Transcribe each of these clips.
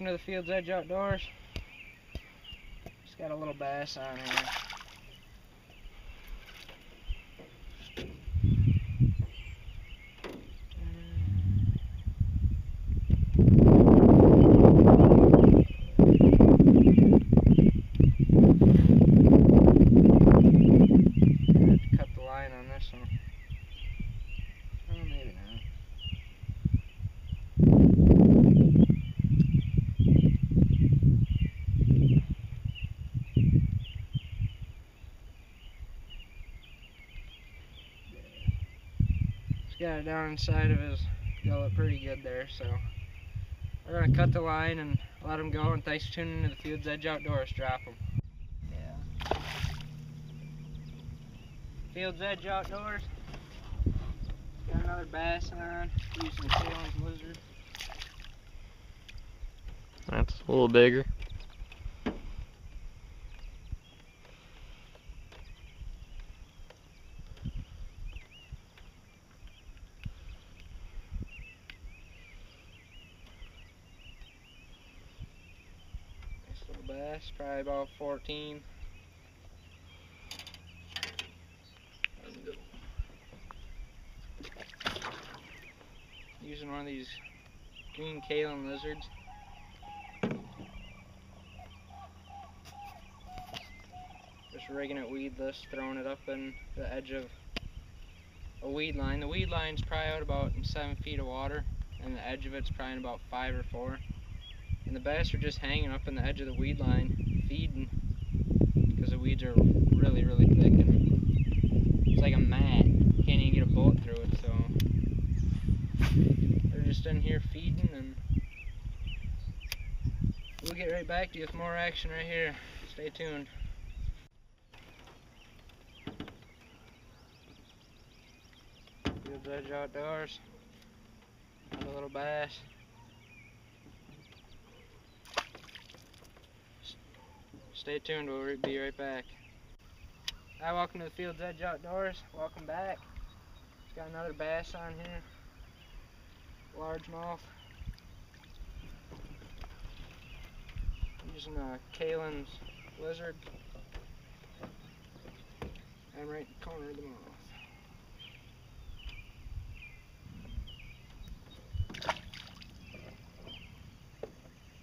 Welcome to the Field's Edge Outdoors. Just got a little bass on here. Cut the line on this one. Oh, maybe not. He's got it down inside of his gullet pretty good there, so we're gonna cut the line and let him go. And thanks for tuning into the Field's Edge Outdoors. Drop him. Yeah. Field's Edge Outdoors. Got another bass on. Using Kalins lizard. That's a little bigger. Nice little bass, probably about 14. Using one of these green Kalins lizards. Just rigging it weedless, throwing it up in the edge of a weed line. The weed line's probably out about 7 feet of water, and the edge of it's probably about 5 or 4. And the bass are just hanging up in the edge of the weed line, feeding, because the weeds are really, really thick, and it's like a mat. You can't even get a bullet through it, so they're just in here feeding, and we'll get right back to you with more action right here. Stay tuned. Field's Edge Outdoors. Another little bass. Stay tuned, we'll be right back. Hi, welcome to the Field's Edge Outdoors. Welcome back. Got another bass on here. Largemouth. Using a Kalins lizard. And right in the corner of the mouth.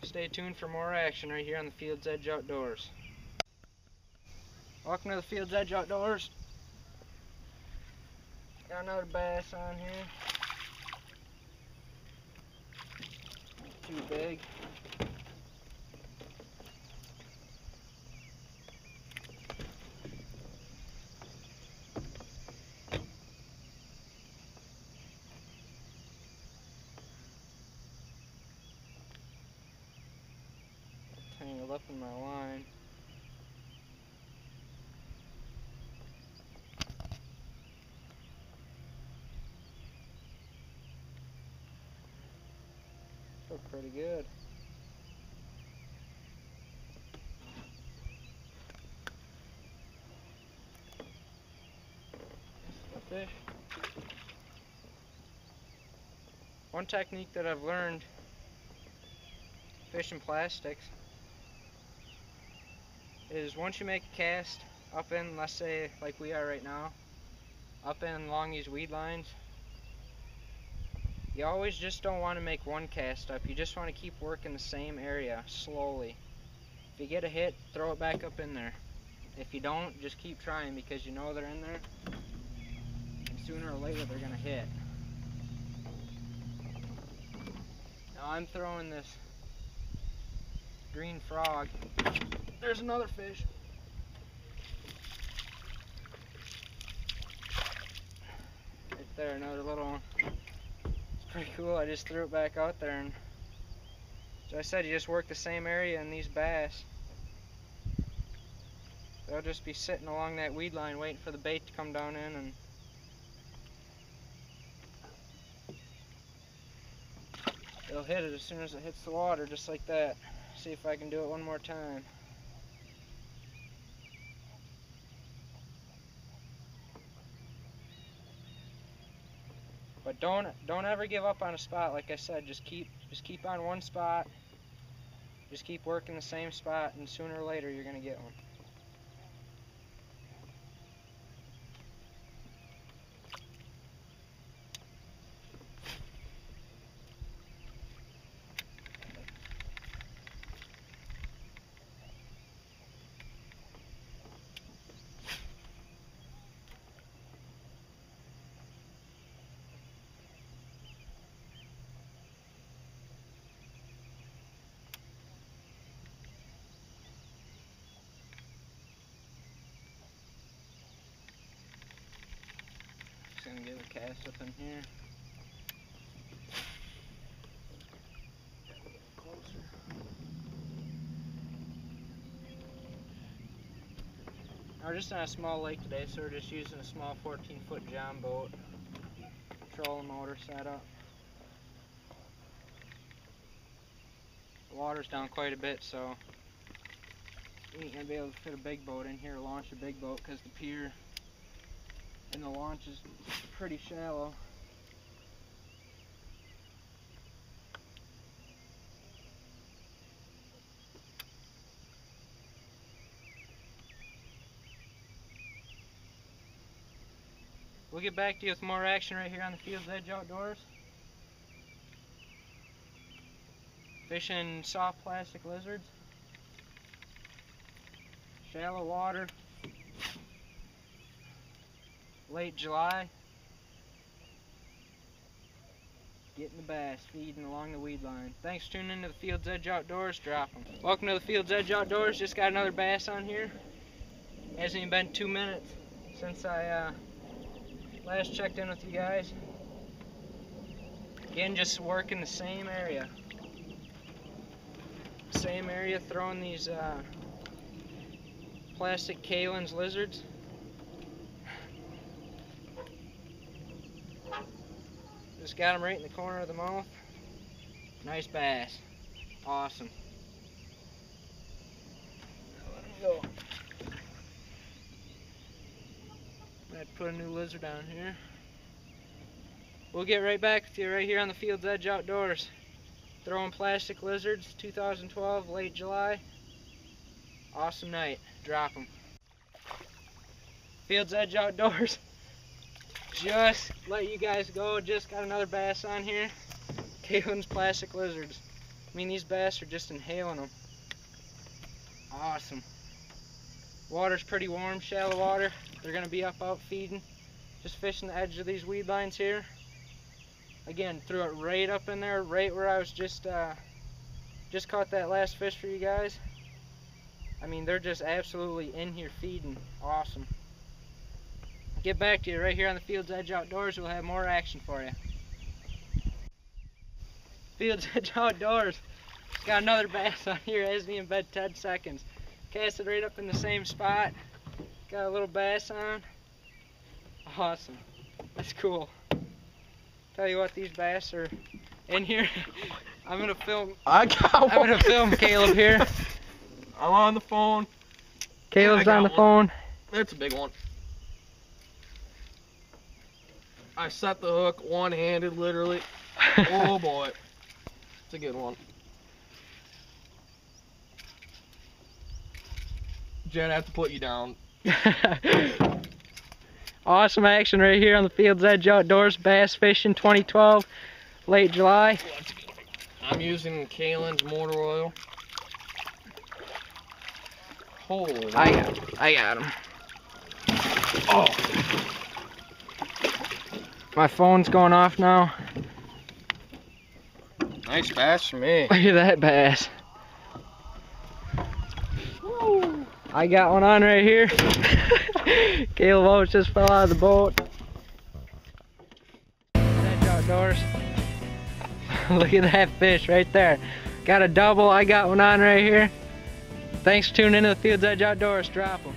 Stay tuned for more action right here on the Field's Edge Outdoors. Welcome to the Field's Edge Outdoors. Got another bass on here. Too big. Tangled up in my line. Look pretty good. Fish. One technique that I've learned fishing plastics is once you make a cast up in, let's say like we are right now, up in along these weed lines, you always just don't want to make one cast up. You just want to keep working the same area slowly. If you get a hit, throw it back up in there. If you don't, just keep trying, because you know they're in there, and sooner or later they're gonna hit. Now I'm throwing this green frog. There's another fish. Right there, another little one. It's pretty cool. I just threw it back out there, and as I said, you just work the same area in these bass. They'll just be sitting along that weed line waiting for the bait to come down in, and they'll hit it as soon as it hits the water, just like that. See if I can do it one more time. But don't ever give up on a spot. Like I said, just keep on one spot. Just keep working the same spot, and sooner or later you're going to get one. Just going to get a cast up in here. We're just on a small lake today, so we're just using a small 14-foot John boat. Trolling motor setup. The water's down quite a bit, so we ain't gonna be able to fit a big boat in here or launch a big boat because the pier and the launch is pretty shallow. We'll get back to you with more action right here on the Field's Edge Outdoors. Fishing soft plastic lizards. Shallow water. Late July. Getting the bass, feeding along the weed line. Thanks for tuning into the Field's Edge Outdoors. Drop them. Welcome to the Field's Edge Outdoors. Just got another bass on here. Hasn't even been 2 minutes since I last checked in with you guys. Again, just working the same area. Same area, throwing these plastic Kalins lizards. Just got them right in the corner of the mouth. Nice bass. Awesome. Now let him go. I had to put a new lizard down here. We'll get right back with you right here on the Field's Edge Outdoors. Throwing plastic lizards, 2012, late July. Awesome night. Drop them. Field's Edge Outdoors. Just let you guys go. Just got another bass on here. Kalins plastic lizards. I mean, these bass are just inhaling them. Awesome. Water's pretty warm, shallow water. They're going to be up out feeding. Just fishing the edge of these weed lines here. Again, threw it right up in there, right where I was just caught that last fish for you guys. I mean, they're just absolutely in here feeding. Awesome. Get back to you right here on the Field's Edge Outdoors. We'll have more action for you. Field's Edge Outdoors. Got another bass on here. Hasn't even been 10 seconds. Cast it right up in the same spot. Got a little bass on. Awesome. That's cool. Tell you what, these bass are in here. I'm gonna film. I'm gonna film Caleb here. I'm on the phone. Caleb's on the phone. That's a big one. I set the hook one-handed, literally. Oh boy, it's a good one. Jen, I have to put you down. Awesome action right here on the Field's Edge Outdoors, bass fishing 2012, late July. I'm using Kalins motor oil. Holy. I got him. Oh. My phone's going off now. Nice bass for me. Look at that bass. Woo. I got one on right here. Caleb almost just fell out of the boat. Edge Outdoors. Look at that fish right there. Got a double. I got one on right here. Thanks for tuning in to the Field's Edge Outdoors. Drop them.